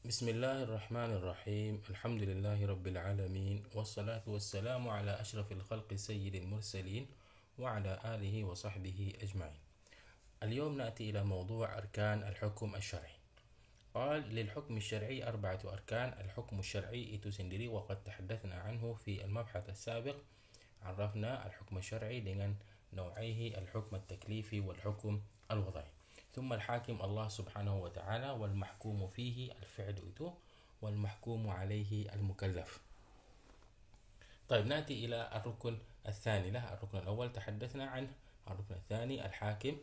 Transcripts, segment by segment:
بسم الله الرحمن الرحيم الحمد لله رب العالمين والصلاة والسلام على أشرف الخلق سيد المرسلين وعلى آله وصحبه أجمعين. اليوم نأتي إلى موضوع أركان الحكم الشرعي. قال للحكم الشرعي 4 أركان. الحكم الشرعي itu sendiri وقد تحدثنا عنه في المبحث السابق. عرفنا الحكم الشرعي dengan نوعيه الحكم التكليفي والحكم الوضعي. ثم الحاكم الله سبحانه وتعالى والمحكوم فيه الفعل itu والمحكوم عليه المكلف. طيب نأتي إلى الركن الثاني له. الركن الأول تحدثنا عنه. الركن الثاني الحاكم.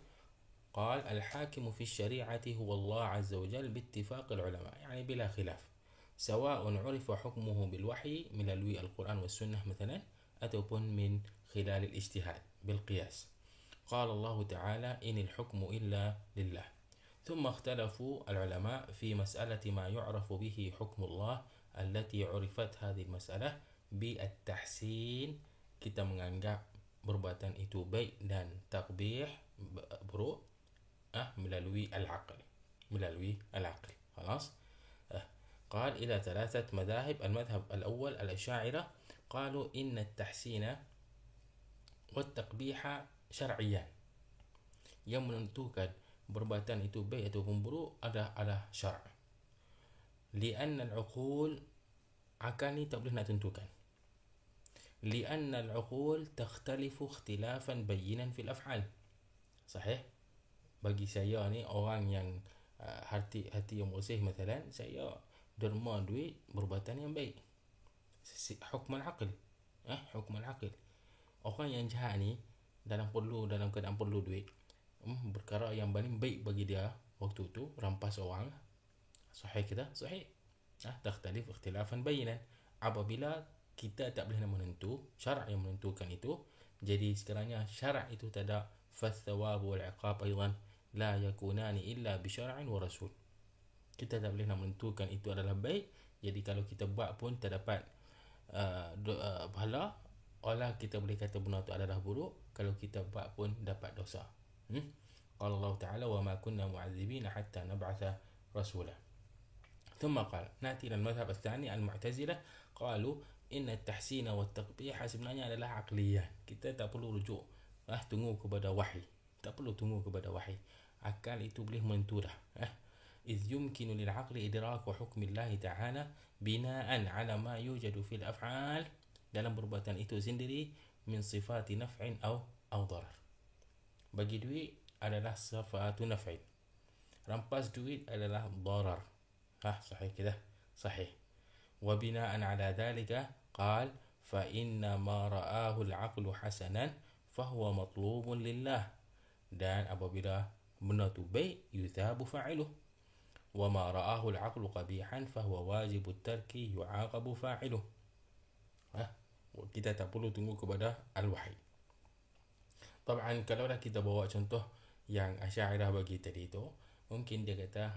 قال الحاكم في الشريعة هو الله عز وجل باتفاق العلماء، يعني بلا خلاف، سواء عرف حكمه بالوحي melalui القرآن والسنة مثلا ataupun من خلال الاجتهاد بالقياس. قال الله تعالى إن الحكم إلا لله. ثم اختلفوا العلماء في مسألة ما يعرف به حكم الله التي عرفت هذه المسألة بالتحسين. Kita menganggap perbuatan itu baik dan takbih buruk melalui العقل. خلاص. قال إلى 3 مذاهب. المذهب الأول الأشاعرة قالوا إن التحسين والتقبيح syar'iyan. Yang menentukan perbuatan itu baik ataupun buruk adalah syar'. Li'anna al-uqul, akal ni tak boleh nak tentukan. Li'anna al-uqul takhtalifu ikhtilafan bayyinan fil af'al. Sahih? Bagi saya ni orang yang hati yang bersih مثلا, saya derma duit perbuatan yang baik. Hukm al-aql. Hukm al-aql. Orang yang jahat ni dalam keadaan perlu duit, perkara yang paling baik bagi dia waktu tu rampas orang. Sahih kita? Sahih. Takhtalif ikhtilafan bayinan. Apabila kita tak boleh nak menentu, syarak yang menentukan itu, jadi sekiranya syarak itu tak ada, fathawab wal iqab aidan la yakunani illa bi syar'in wa rasul. Kita tak boleh nak menentukan itu adalah baik, jadi kalau kita buat pun tak dapat pahala. Olah kita boleh kata benda itu adalah buruk, kalau kita buat pun dapat dosa. Qala Allah Ta'ala wa ma kunna mu'adzibina hatta nab'atha rasula. ثم قال نأتي إلى المذهب الثاني المعتزلة. قالوا إن التحسين والتقبيح sebenarnya adalah عقلية. Kita tak perlu rujuk tunggu kepada wahyi. Tak perlu tunggu kepada wahyi. Akal itu boleh menentu dah. إذ يمكن للعقل إدراك حكم الله تعالى بناء على ما يوجد في الأفعال. Dalam perbuatan itu sendiri min sifati naf'in au darar. Bagi duit adalah sifatu naf'in. Rampas duit adalah darar. Sahih kida? Sahih. Wa bina'an ala dhalika qal fa inna ma ra'ahu al-'aqlu hasanan fa huwa matlubun lillah. Dan apabila benda tu baik, yuthabu fa'iluh. Wa ma ra'ahu al-'aqlu qabihan fa huwa wajibu at-tarki yu'aqabu fa'iluh. Kita tak perlu tunggu kepada al-wahyi. Taban kalau dah kita bawa contoh yang Asy'ariyah bagi tadi tu, mungkin dia kata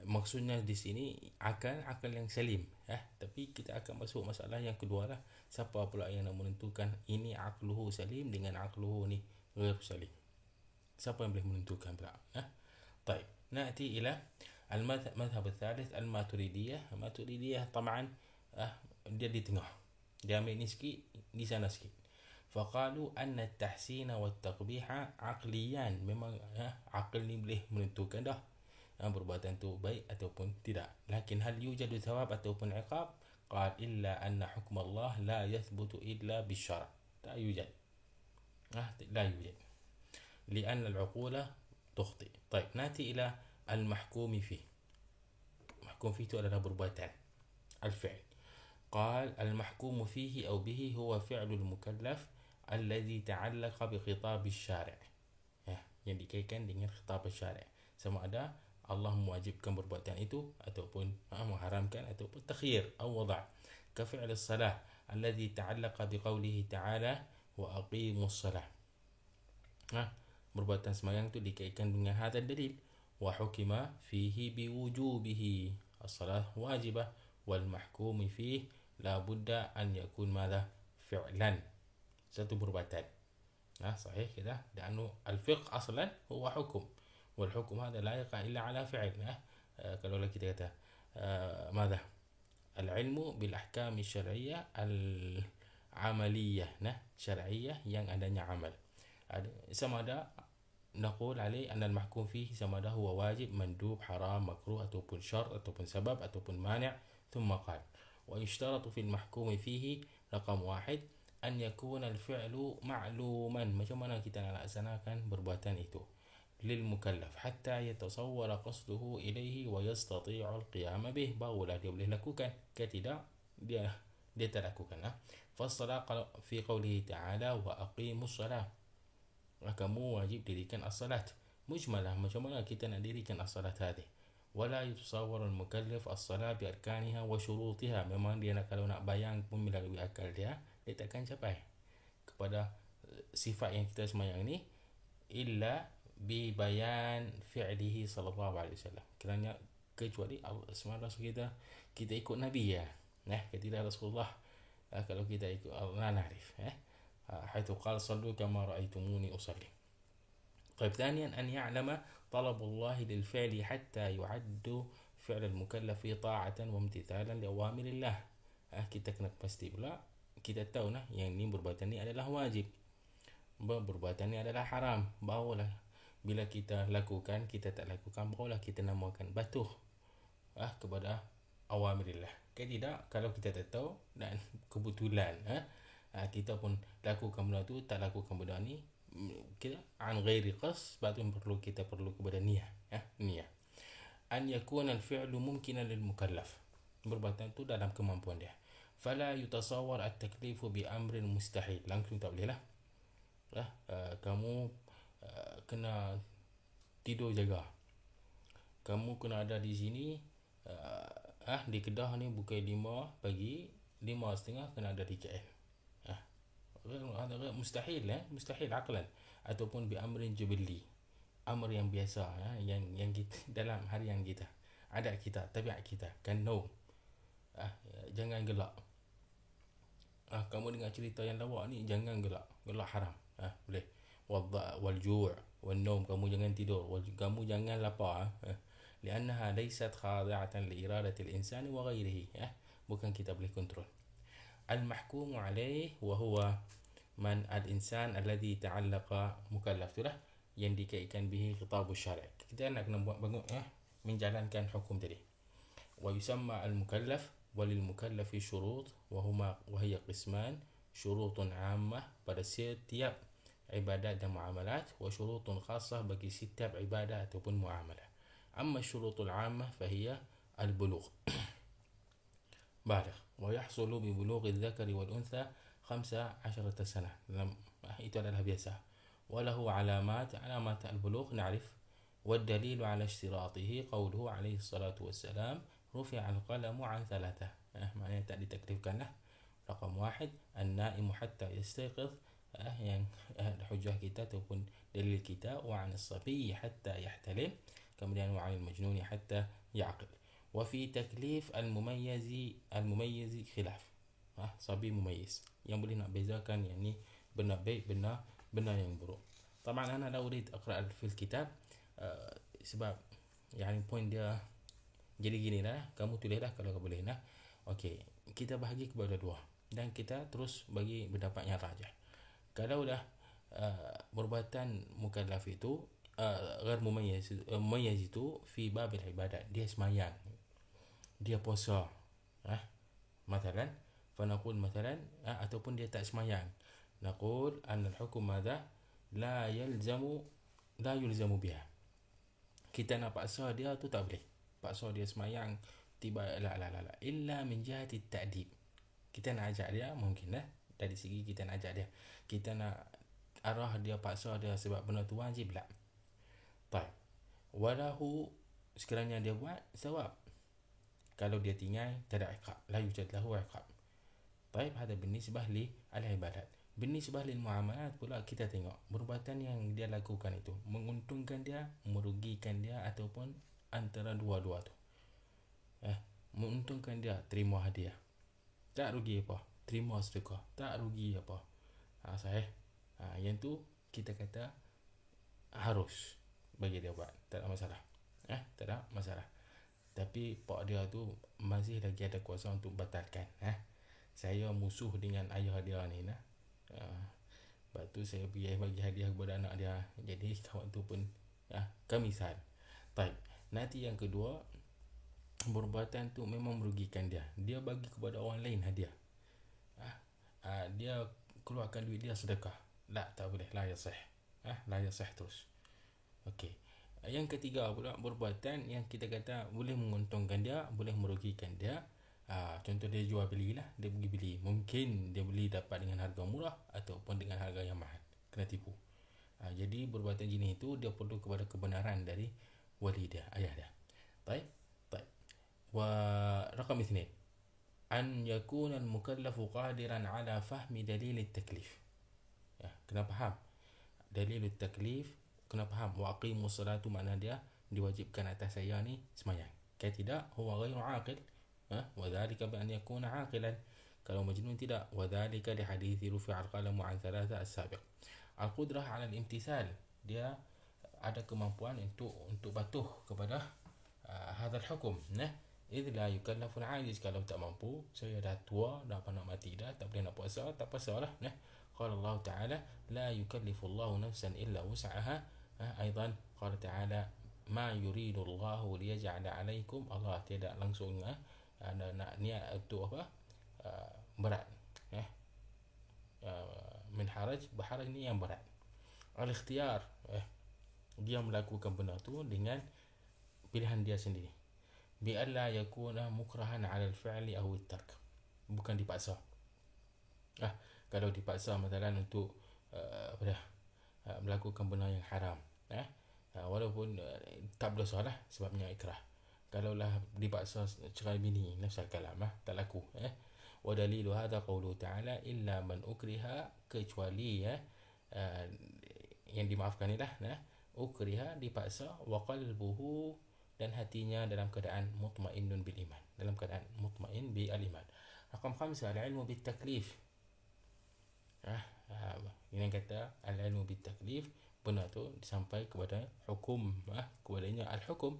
maksudnya di sini akal yang salim. Tapi kita akan masuk masalah yang kedua lah. Siapa pula yang nak menentukan ini aqluhu salim dengan aqluhu ni ghair salim? Siapa yang boleh menentukan pula? Baik, نأتي إلى المذهب الثالث الماتريدية. الماتريدية طبعا dia di tengah. Dia ambil ni sikit, di sana sikit. Faqalu anna at-tahsin wa at-taqbih aqliyan. Memang akal ni boleh menentukan dah perbuatan tu baik ataupun tidak. Lakin hal yujadu thawab ataupun iqab? Qal illa anna hukm Allah la yathbutu illa bisyara'. Tak yujad. لا يوجد. لأن العقول تخطئ. طيب نأتي إلى المحكوم فيه. محكوم فيه itu adalah perbuatan الفعل. قال المحكوم فيه أو به هو فعل المكلف الذي تعلق بخطاب الشارع. Yang dikaitkan dengan khitab syari'. Sama ada Allah mewajibkan perbuatan itu ataupun mengharamkan ataupun takhyir atau wada'. كفعل الصلاة الذي تعلق بقوله تعالى وأقيموا الصلاة. Perbuatan sembahyang itu dikaitkan dengan hadal dalil. وحكم فيه بوجوبه. الصلاة واجبة والمحكوم فيه لا بد أن يكون ماذا؟ فعلا. satu perbuatan. صحيح كده؟ لأنه الفقه أصلا هو حكم، والحكم هذا لا يقع إلا على فعل. kalau kita kata ماذا العلم بالأحكام الشرعية العملية شرعية yang adanya amal. Sama ada نقول عليه أن المحكوم فيه sama ada هو واجب مندوب حرام مكروه ataupun شرط ataupun سبب ataupun مانع. ثم قال ويشترط في المحكوم فيه رقم واحد أن يكون الفعل معلوما. Macam mana kita nak laksanakan perbuatan itu للمكلف حتى يتصور قصده إليه ويستطيع القيام به. Barulah dia boleh lakukan. Kalau tidak dia tak lakukan. فالصلاة في قوله تعالى وأقيموا الصلاة. Kamu wajib dirikan as-salat. Mujmalah, macam mana kita nak dirikan as-salat tadi. Wala yutasawwar al-mukallaf as-salat bi arkaniha wa syurutiha. Memang dia nak, kalau nak bayang pun melalui akal dia takkan capai kepada sifat yang kita semayang ni illa bi bayan fi'lihi sallallahu alaihi wasallam. Kerana kecuali Allah kita ikut Nabi ya. Ketika Rasulullah kalau kita ikut Allah narif حيث قال صلوا كما رأيتموني أصلي. طيب ثانيا أن يعلم طلب الله للفعل حتى يعد فعل المكلف طاعة وامتثالا لأوامر الله. Kita kena pasti pula, kita tahu yang ni perbuatan ni adalah wajib, perbuatan ni adalah haram. Barulah bila kita lakukan, kita tak lakukan, barulah kita namakan batuh kepada awamirillah. Kan tidak, kalau kita tak tahu dan kebetulan kita pun lakukan benda tu, tak lakukan benda ni, kita an ghairi qas, sebab tu kita perlu kepada niat. Niat an yakuna al-fi'lu mumkinan lil mukallaf, perbuatan tu dalam kemampuan dia. Fala yutasawwar at-taklifu bi amrin mustahil, langsung tak boleh lah. Kamu kena tidur jaga, kamu kena ada di sini di Kedah ni bukan 5 pagi, 5:30 kena ada di KL. Mustahil mustahil aqlan. Ataupun bi amrin jibli, amr yang biasa yang kita dalam harian kita, adat kita, tabiat kita kan. No, jangan gelak. Kamu dengar cerita yang lawak ni, jangan gelak. Gelak haram. Boleh. Wal ju' wal naum, kamu jangan tidur, kamu jangan lapar. Liannaha laysat khadi'atan li iradati al-insani wa ghairihi. Bukan kita boleh kontrol. Al-mahkum alaih wa huwa man al-insan alladhi ta'allaqa mukallaf, itulah yang dikaitkan bihi khitab syari'. Kita nak kena buat menjalankan hukum tadi. Wa yusamma al-mukallaf walil mukallafi syurut wa hiya qisman, syurutun 'ammah pada setiap ibadat dan muamalat, wa syurutun khassah bagi setiap ibadat ataupun muamalat. Amma syurutul 'ammah fahiya al-bulugh بالغ ويحصل ببلوغ الذكر والأنثى 15 سنة. itu adalah biasa. وله علامات البلوغ نعرف. والدليل على اشتراطه قوله عليه الصلاة والسلام رفع القلم عن 3. maknanya tak ditaklifkan lah. Raqam 1 النائم حتى يستيقظ, yang hujah kita ataupun dalil kita, وعن الصبي حتى يحتلم, kemudian وعن المجنون حتى يعقل. وفي تكليف المميز خلاف. صبي مميز yang boleh nak bezakan yang ni benar baik, benar yang buruk. طبعا أنا لا أريد أقرأ في الكتاب sebab yang point dia jadi gini lah, kamu tulislah kalau boleh lah. Okey, kita bahagi kepada dua dan kita terus bagi pendapat yang rajah. Kalau dah perbuatan mukallaf itu ghair mumayyiz itu fi babil ibadat, dia semayang, dia puasa, مثلا فنقول مثلا ataupun dia tak semayang, نقول أن الحكم ماذا لا يلزم بها. Kita nak paksa dia tu tak boleh. Paksa dia semayang tiba la illa min jihati ta'dib. Kita nak ajak dia mungkin dari segi kita nak ajak dia, kita nak arah dia, paksa dia sebab benda tu wajib lah. Baik. Walahu, sekiranya dia buat sawab. Kalau dia tinggal tak ada iqab, la yujad lahu iqab. Baik, hada binisbah li al-ibadat. Binisbah lil muamalat pula, kita tengok perbuatan yang dia lakukan itu menguntungkan dia, merugikan dia, ataupun antara dua-dua tu. Menguntungkan dia, terima hadiah, tak rugi apa, terima sedekah, tak rugi apa. Sahih. Yang tu kita kata harus bagi dia buat, tak ada masalah. Tak ada masalah. tapi pak dia tu masih lagi ada kuasa untuk batalkan. Saya musuh dengan ayah dia ni nah. Lepas tu saya pergi bagi hadiah kepada anak dia. Jadi kawan tu pun kemisal. Baik. Nanti yang kedua, perbuatan tu memang merugikan dia. Dia bagi kepada orang lain hadiah. Dia keluarkan duit dia sedekah. Tak boleh. La yasih. La yasih terus. Okey. Yang ketiga pula, perbuatan yang kita kata boleh menguntungkan dia, boleh merugikan dia. Contoh dia jual beli lah. Dia pergi beli. Mungkin dia beli dapat dengan harga murah ataupun dengan harga yang mahal. Kena tipu. Jadi perbuatan jenis itu dia perlu kepada kebenaran dari wali dia, ayah dia. Baik. ورقم 2 أن يكون المكلف قادرا على فهم دليل التكليف. Kena faham dalil taklif, kena faham wa aqimus salatu, makna dia diwajibkan atas saya ni sembahyang. Kalau tidak, huwa ghairu aqil, wa dhalika bi an yakuna aqilan. Kalau majnun tidak, wa dhalika li hadithi rufi'al qalamu an thalatha as-sabiq. Al-qudrah 'ala al-imtithal, dia ada kemampuan untuk patuh kepada hadzal hukum. Idh la yukallafu al-'ajiz, kalau tak mampu, saya dah tua, dah nak mati dah, tak boleh nak puasa, tak puasalah. Qala Allah Ta'ala la yukallifu Allah nafsan illa wus'aha. Aidan qala Ta'ala ma yuridu Allah liyaj'ala 'alaikum, Allah tidak langsung nak niat untuk apa, berat, min haraj, berharaj ni yang berat. Al-ikhtiyar, dia melakukan benda tu dengan pilihan dia sendiri. Bi alla yakuna mukrahan 'ala al-fi'li aw at-tark, bukan dipaksa. Kalau dipaksa misalnya untuk melakukan benda yang haram, walaupun tak berdosa lah sebabnya ikrah. Kalaulah dipaksa cerai bini, nafsal kalam, tak laku. Wa dalilu hadha qawlu ta'ala illa man ukriha, kecuali yang dimaafkan ni lah, ukriha, dipaksa, wa qalbuhu, dan hatinya dalam keadaan mutmainnun bil iman, dalam keadaan mutmain bil iman. Raqam 5 al-ilmu bit taklif. Ini kata al-ilmu bit taklif, benar tu sampai kepada hukum, kepadanya al-hukum.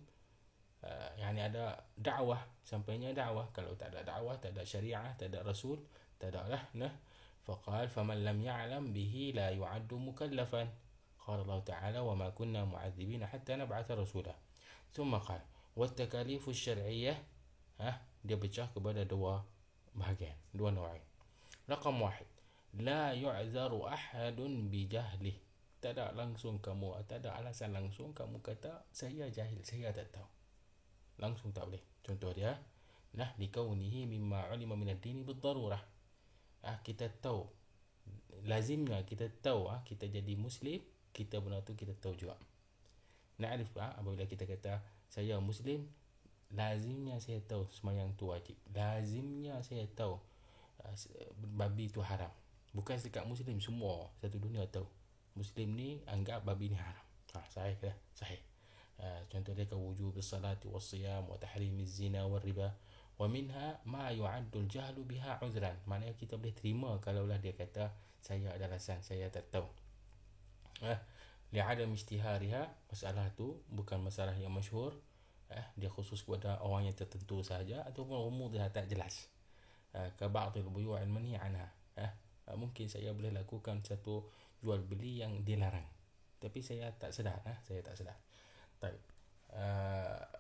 Yani ada dakwah, sampainya dakwah. Kalau tak ada dakwah, tak ada syariah, tak ada rasul, tak ada lah. Faqal faman lam ya'lam bihi la yu'addu mukallafan. Qala Allah Ta'ala wa ma kunna mu'adzibina hatta nab'atha rasula. Thumma qala wa at-takalifu asy-syar'iyyah, dia pecah kepada dua bahagian, dua nau'in. Raqam 1, la yu'zaru ahadun bijahlih. Tak ada langsung kamu, tak ada alasan langsung kamu kata saya jahil, saya tak tahu. Langsung tak boleh. Contoh dia, likaunihi mimma 'ulima min ad-din bid-darurah. Kita tahu, lazimnya kita tahu, kita jadi muslim, kita benar tu kita tahu juga. Na'rif, apabila kita kata saya muslim, lazimnya saya tahu sembahyang tu wajib. Lazimnya saya tahu babi tu haram. Bukan setakat muslim, semua satu dunia tahu muslim ni anggap babi ni haram. Sahih ke? Sahih. Contoh dia kewujub as-salati was-siyam wa tahrim az-zina war-riba wa minha ma yu'addu al-jahlu biha 'udhran. Maknanya kita boleh terima kalaulah dia kata saya ada alasan, saya tak tahu. Li'adam ishtihariha, masalah tu bukan masalah yang masyhur, dia khusus kepada orang yang tertentu sahaja, ataupun umum dia tak jelas. Ka ba'dil buyu' al-manhi 'anha. Mungkin saya boleh lakukan satu jual beli yang dilarang, tapi saya tak sedar, saya tak sedar. Baik.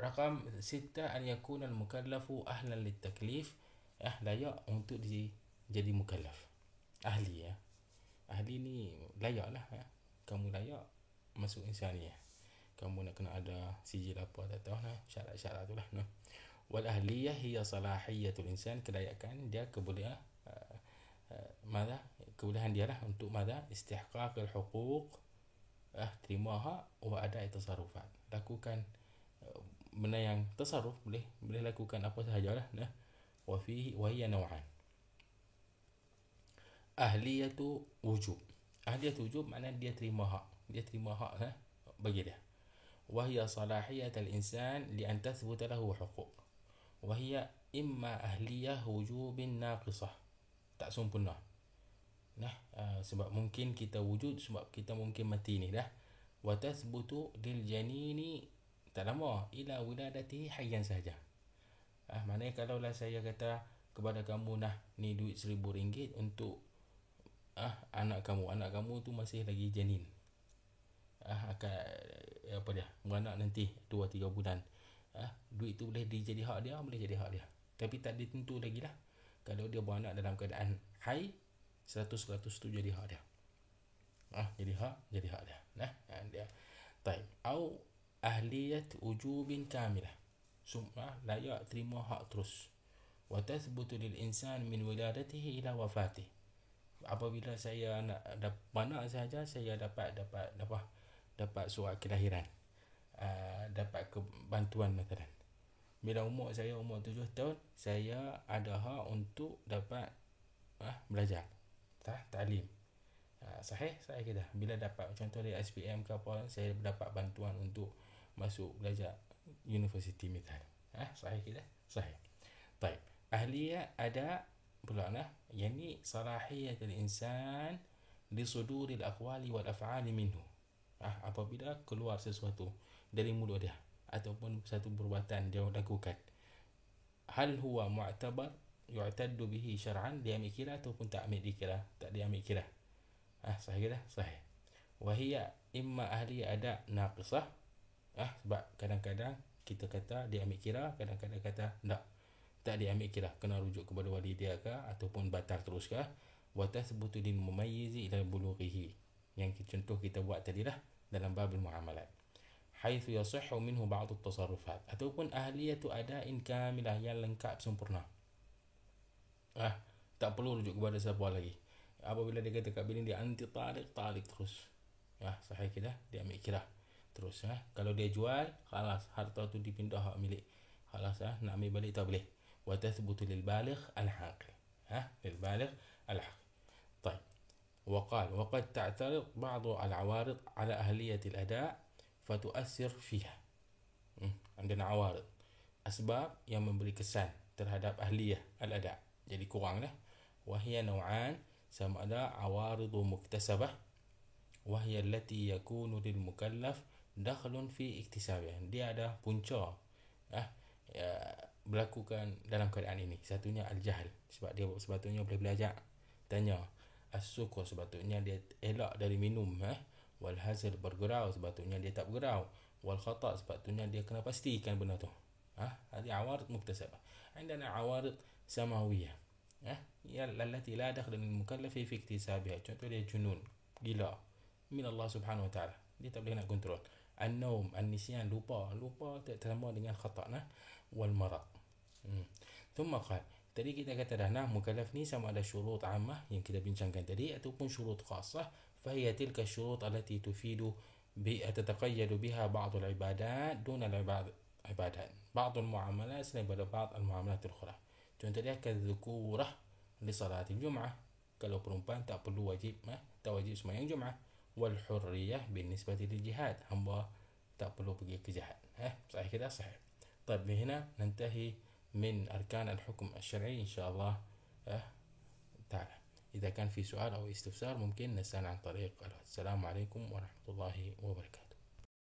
Raqam 6, an yakuna al-mukallafu ahlan lit-taklif, layak untuk jadi mukallaf. Ahli, ahli ni layak lah, kamu layak masuk insaniyah. Kamu nak kena ada sijil apa tak tahu lah, syarat-syarat tu lah. Wal ahliyah hiya salahiyatul insan, kelayakan dia, kebolehan kebolehan dia lah untuk istihqaq al-huquq, terima hak, wa ada' tasarrufat, lakukan benda yang tasarruf, boleh lakukan apa sahajalah. Wa fihi wa hiya naw'an. Ahliyatu wujub. Ahliyatu wujub makna dia terima hak, bagi dia. Wa hiya salahiyatul insan li an tathbuta lahu huquq. Wa hiya imma ahliyah wujubin naqisah, tak sempurna. Sebab mungkin kita wujud, sebab kita mungkin mati ni dah. Wa tathbutu lil janini tak lama, ila wiladatihi hayyan saja. Maknanya kalaulah saya kata kepada kamu, ni duit RM1,000 untuk anak kamu tu masih lagi janin, akan beranak nanti 2-3 bulan, duit tu boleh jadi hak dia, tapi tak ditentu lagi lah. Kalau dia beranak dalam keadaan haid, 100% tu jadi hak dia, jadi hak dia. Dia taib au ahliyat ujubin kamilah, layak terima hak terus. Wa tathbutu lil insan min wiladatihi ila wafatih. Apabila saya nak beranak saja, saya dapat surat kelahiran, dapat bantuan makanan. Bila umur 7 tahun, saya ada hak untuk dapat belajar ta'lim. Sahih kita. Bila dapat contoh dari SPM ke apa, saya dapat bantuan untuk masuk belajar universiti misal. Sahih kita? Sahih. Baik. Ahliyah ada pula yani salahiyatul insan li suduril aqwali wal af'ali minhu. Apabila keluar sesuatu dari mulut dia ataupun satu perbuatan dia lakukan, hal huwa mu'tabar yu'taddu bihi syar'an, dia ambil kira ataupun tak diambil kira. Sahih kita? Sahih. Wahia imma ahli ada naqisah, sebab kadang-kadang kita kata dia ambil kira, kadang-kadang kata tak diambil kira, kena rujuk kepada wali dia ke ataupun batal terus ke. Wa tathbutu lil mumayyizi ila bulughihi, yang contoh kita buat tadi lah dalam babul muamalat, haitsu yasihhu minhu ba'd at-tasarrufat, ataupun ahliyatu ada'in kamilah, yang lengkap sempurna. Tak perlu rujuk kepada siapa lagi. Apabila dia kata kat bini dia anti talik terus, sahih kita, dia ambil kira terus. Kalau dia jual, khalas, harta tu dipindah hak milik, khalas, nak ambil balik tak boleh. Wa tathbutu lil baligh al haqil, lil baligh al haqil. طيب وقد تعترض بعض العوارض على أهلية الأداء فتؤثر فيها. عندنا عوارض, asbab yang memberi kesan terhadap ahliyah al-ada', jadi kurang lah. Wahia naw'an, sama ada awaridu muktasabah, wahia allati yakunu lil mukallaf dakhlun fi iktisabih, dia ada punca berlakukan dalam keadaan ini. Satunya al-jahl, sebab dia sepatutnya boleh belajar tanya. As-sukur, sepatutnya dia elak dari minum. Wal hazl, bergurau, sepatutnya dia tak bergurau. Wal khata', sepatutnya dia kena pastikan benda tu. Hadi awarid muktasabah. Indana awarid samawiyah, ya allati la dakhla lil mukallafi fi iktisabiha. Contoh dia junun, gila min Allah Subhanahu wa taala, dia tak boleh nak kontrol. An-naum, an-nisyan, lupa tak sama dengan khata'. Wal marad. Thumma qala, tadi kita kata dah mukallaf ni sama ada syurut ammah yang kita bincangkan tadi ataupun syurut khassah. Fahiya tilka syurut allati tufidu bi tataqayyadu biha ba'd al-ibadat dun al-ibadat, ba'd al-muamalat selain pada ba'd al-muamalat al-ukhra. Contoh dia kadzukurah li salatil jum'ah, kalau perempuan tak perlu wajib, tak wajib sembahyang Jumaat. Wal hurriyah binisbati lil jihad, hamba tak perlu pergi ke jihad. Sahih kita? Sahih. طيب هنا ننتهي من أركان الحكم الشرعي إن شاء الله تعالى. إذا كان في سؤال أو استفسار ممكن نسأل عن طريق السلام عليكم ورحمة الله وبركاته.